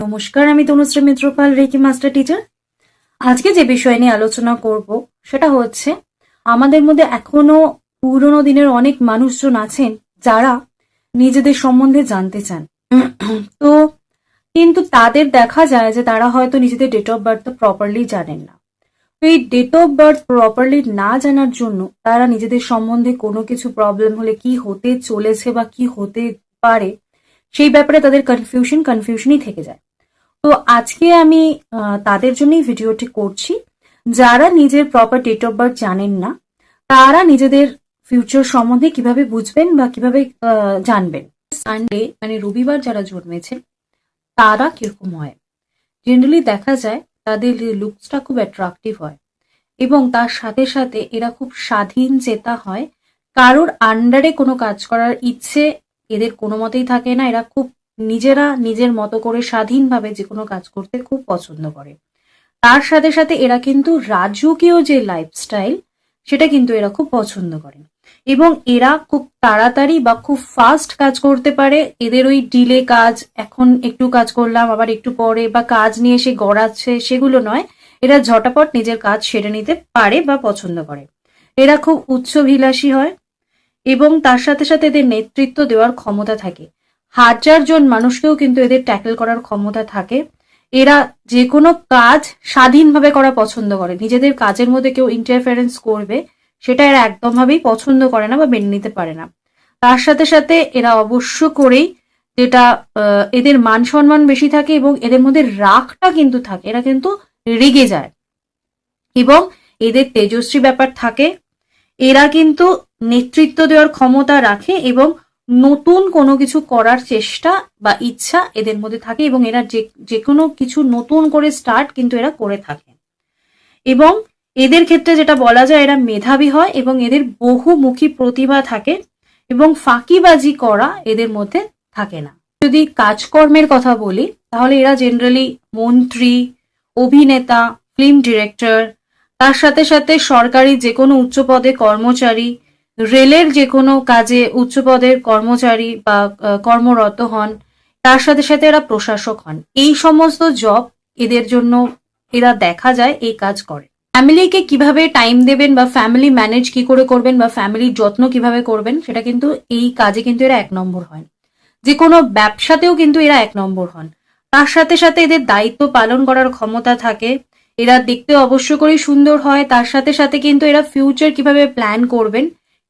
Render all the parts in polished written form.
নমস্কার, আমি Tanushree Mitrapal, reiki master teacher. আজকে যে বিষয় নিয়ে আলোচনা করব সেটা হচ্ছে আমাদের মধ্যে এখনো পুরনো দিনের অনেক মানুষজন আছেন যারা নিজেদের সম্বন্ধে জানতে চান। তো কিন্তু তাদের দেখা যায় যে তারা হয়তো নিজেদের ডেট অফ বার্থ প্রপারলি জানেন না। তো এই ডেট অফ বার্থ প্রপারলি না জানার জন্য তারা নিজেদের সম্বন্ধে কোনো কিছু প্রবলেম হলে কি হতে চলেছে বা কি হতে পারে সেই ব্যাপারে তাদের কনফিউশনই থেকে যায়। তো আজকে আমি তাদের জন্যই ভিডিওটি করছি, যারা নিজের প্রপার ডেট অফ বার্থ জানেন না, তারা নিজেদের ফিউচার সম্বন্ধে কিভাবে বুঝবেন বা কিভাবে জানবেন। সানডে মানে রবিবার যারা জন্মেছেন তারা কিরকম হয়, জেনারেলি দেখা যায় তাদের লুকসটা খুব অ্যাট্রাকটিভ হয় এবং তার সাথে সাথে এরা খুব স্বাধীন চেতা হয়। কারোর আন্ডারে কোনো কাজ করার ইচ্ছে এদের কোনো মতেই থাকে না। এরা খুব নিজেরা নিজের মতো করে স্বাধীনভাবে যে কোনো কাজ করতে খুব পছন্দ করে। তার সাথে সাথে এরা কিন্তু রাজকীয় যে লাইফস্টাইল সেটা কিন্তু এরা খুব পছন্দ করে এবং এরা খুব তাড়াতাড়ি বা খুব ফাস্ট কাজ করতে পারে। এদের ওই ডিলে কাজ, এখন একটু কাজ করলাম আবার একটু পরে, বা কাজ নিয়ে সে গড়াচ্ছে সেগুলো নয়। এরা ঝটাপট নিজের কাজ সেরে নিতে পারে বা পছন্দ করে। এরা খুব উচ্চাভিলাষী হয় এবং তার সাথে সাথে এদের নেতৃত্ব দেওয়ার ক্ষমতা থাকে। 1000 জন মানুষকেও কিন্তু এদের ট্যাকেল করার ক্ষমতা থাকে। এরা যে কোনো কাজ স্বাধীনভাবে করা পছন্দ করে। নিজেদের কাজের মধ্যে কেউ ইন্টারফারেন্স করবে সেটা এরা একদমভাবেই পছন্দ করে না বা মেনে নিতে পারে না। তার সাথে সাথে এরা অবশ্য করেই যেটা এদের মান সম্মান বেশি থাকে এবং এদের মধ্যে রাগটা কিন্তু থাকে। এরা কিন্তু রেগে যায় এবং এদের তেজস্বী ব্যাপার থাকে। এরা কিন্তু নেতৃত্ব দেওয়ার ক্ষমতা রাখে এবং নতুন কোনো কিছু করার চেষ্টা বা ইচ্ছা এদের মধ্যে থাকে এবং এরা যে কোনো কিছু নতুন করে স্টার্ট কিন্তু এরা করে থাকে। এবং এদের ক্ষেত্রে যেটা বলা যায়, এরা মেধাবী হয় এবং এদের বহুমুখী প্রতিভা থাকে এবং ফাঁকিবাজি করা এদের মধ্যে থাকে না। যদি কাজকর্মের কথা বলি তাহলে এরা জেনারেলি মন্ত্রী, অভিনেতা, ফিল্ম ডিরেক্টর, তার সাথে সাথে সরকারি যে কোনো উচ্চ পদে কর্মচারী, রেলের যে কোনো কাজে উচ্চ পদের কর্মচারী বা কর্মরত হন, তার সাথে সাথে এরা প্রশাসক হন। এই সমস্ত জব এদের জন্য এরা দেখা যায় এই কাজ করে। ফ্যামিলিকে কিভাবে টাইম দেবেন বা ফ্যামিলি ম্যানেজ কি করে করবেন বা ফ্যামিলির যত্ন কিভাবে করবেন সেটা কিন্তু এই কাজে কিন্তু এরা 1 নম্বর হয়। যে কোনো ব্যবসাতেও কিন্তু এরা 1 নম্বর হন। তার সাথে সাথে এদের দায়িত্ব পালন করার ক্ষমতা থাকে। এরা দেখতে অবশ্য করেই সুন্দর হয়। তার সাথে সাথে কিন্তু এরা ফিউচার কিভাবে প্ল্যান করবেন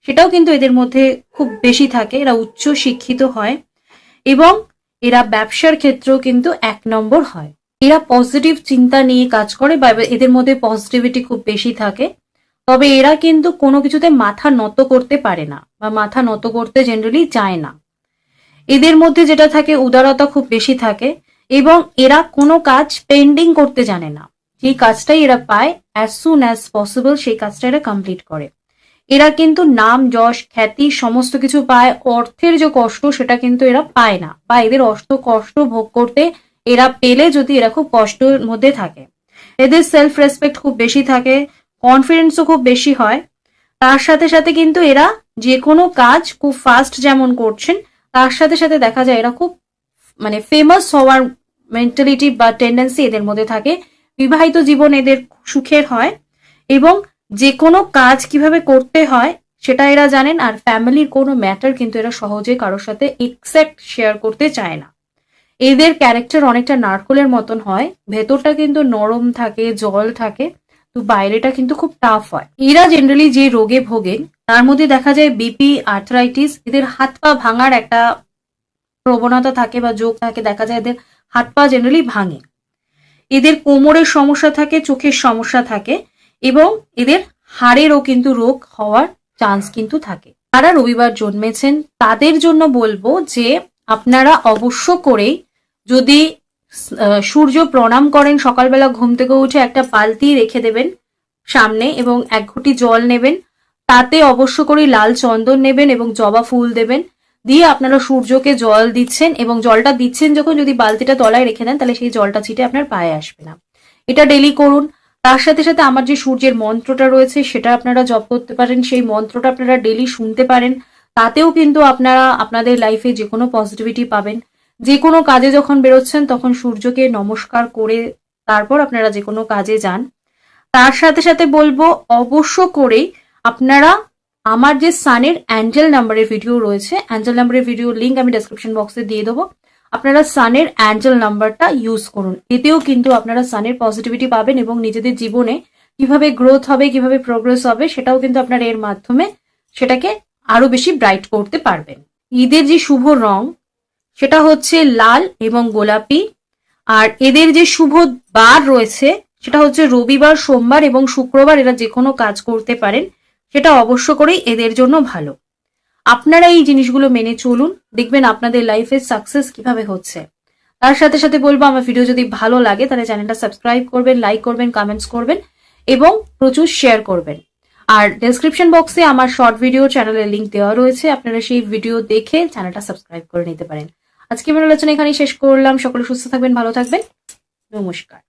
সেটাও কিন্তু এদের মধ্যে খুব বেশি থাকে। এরা উচ্চ শিক্ষিত হয় এবং এরা ব্যবসার ক্ষেত্রেও কিন্তু 1 নম্বর হয়। এরা পজিটিভ চিন্তা নিয়ে কাজ করে বা এদের মধ্যে পজিটিভিটি খুব বেশি থাকে। তবে এরা কিন্তু কোনো কিছুতে মাথা নত করতে পারে না বা মাথা নত করতে জেনারেলি চায় না। এদের মধ্যে যেটা থাকে, উদারতা খুব বেশি থাকে এবং এরা কোনো কাজ পেন্ডিং করতে জানে না। যেই কাজটাই এরা পায় অ্যাজ সুন অ্যাজ পসিবল সেই কাজটা এরা কমপ্লিট করে। এরা কিন্তু নাম, যশ, খ্যাতি সমস্ত কিছু পায়। অর্থের যে কষ্ট সেটা কিন্তু এরা পায় না, বা এদের কষ্ট ভোগ করতে এরা পেলে যদি এরা খুব কষ্টের মধ্যে থাকে। এদের সেলফ রেসপেক্ট খুব বেশি থাকে, কনফিডেন্সও খুব বেশি হয়। তার সাথে সাথে কিন্তু এরা যে কোনো কাজ খুব ফাস্ট যেমন করছেন, তার সাথে সাথে দেখা যায় এরা খুব ফেমাস হওয়ার মেন্টালিটি বা টেন্ডেন্সি এদের মধ্যে থাকে। বিবাহিত জীবন এদের সুখের হয় এবং যে কোনো কাজ কিভাবে করতে হয় সেটা এরা জানেন। আর ফ্যামিলির কোনো ম্যাটার কিন্তু এরা সহজে কারোর সাথে এক্সেপ্ট শেয়ার করতে চায় না। এদের ক্যারেক্টার অনেকটা নারকোলের মতন হয়, ভেতরটা কিন্তু নরম থাকে, জল থাকে, তো বাইরেটা কিন্তু খুব টাফ হয়। এরা জেনারেলি যে রোগে ভোগেন তার মধ্যে দেখা যায় বিপি, আর্থ্রাইটিস, এদের হাত পা ভাঙার একটা প্রবণতা থাকে বা যোগ থাকে। দেখা যায় এদের হাত পা জেনারেলি ভাঙে। এদের কোমরের সমস্যা থাকে, চোখের সমস্যা থাকে এবং এদের হাড়েরও কিন্তু রোগ হওয়ার চান্স কিন্তু থাকে। যারা রবিবার জন্মেছেন তাদের জন্য বলবো যে আপনারা অবশ্য করেই যদি সূর্য প্রণাম করেন, সকালবেলা ঘুম থেকে উঠে একটা বালতি রেখে দেবেন সামনে এবং 1 ঘটি জল নেবেন। তাতে অবশ্য করে লাল চন্দন নেবেন এবং জবা ফুল দেবেন। দিয়ে আপনারা সূর্যকে জল দিচ্ছেন এবং জলটা দিচ্ছেন যখন, যদি বালতিটা তলায় রেখে দেন তাহলে সেই জলটা ছিটে আপনার পায়ে আসবে না। এটা ডেলি করুন। তার সাথে সাথে আমার যে সূর্যের মন্ত্রটা রয়েছে সেটা আপনারা জপ করতে পারেন। সেই মন্ত্রটা আপনারা ডেলি শুনতে পারেন। তাতেও কিন্তু আপনারা আপনাদের লাইফে যে কোনো পজিটিভিটি পাবেন। যে কোনো কাজে যখন বেরোচ্ছেন তখন সূর্যকে নমস্কার করে তারপর আপনারা যে কোনো কাজে যান। তার সাথে সাথে বলবো অবশ্য করেই আপনারা আমার যে সানের অ্যাঞ্জেল নাম্বারের ভিডিও রয়েছে, অ্যাঞ্জেল নাম্বারের ভিডিও লিঙ্ক আমি ডেসক্রিপশন বক্সে দিয়ে দেবো। আপনারা সানের অ্যাঞ্জেল নাম্বারটা ইউজ করুন, এতেও কিন্তু আপনারা সানের পজিটিভিটি পাবেন এবং নিজেদের জীবনে কিভাবে গ্রোথ হবে, কিভাবে প্রোগ্রেস হবে, সেটাও কিন্তু আপনারা এর মাধ্যমে সেটাকে আরো বেশি ব্রাইট করতে পারবেন। ঈদের যে শুভ রং সেটা হচ্ছে লাল এবং গোলাপি। আর এদের যে শুভ বার রয়েছে সেটা হচ্ছে রবিবার, সোমবার এবং শুক্রবার। এরা যে কোনো কাজ করতে পারেন, সেটা অবশ্য করেই এদের জন্য ভালো। আপনারা এই জিনিসগুলো মেনে চলুন, দেখবেন আপনাদের লাইফে সাকসেস কিভাবে হচ্ছে। তার সাথে সাথে বলবো আমার ভিডিও যদি ভালো লাগে তাহলে চ্যানেলটা সাবস্ক্রাইব করবেন, লাইক করবেন, কমেন্টস করবেন এবং প্রচুর শেয়ার করবেন। আর ডেসক্রিপশন বক্সে আমার শর্ট ভিডিও চ্যানেলের লিঙ্ক দেওয়া রয়েছে, আপনারা সেই ভিডিও দেখে চ্যানেলটা সাবস্ক্রাইব করে নিতে পারেন। আজকে আমার আলোচনা এখানেই শেষ করলাম। সকলে সুস্থ থাকবেন, ভালো থাকবেন, নমস্কার।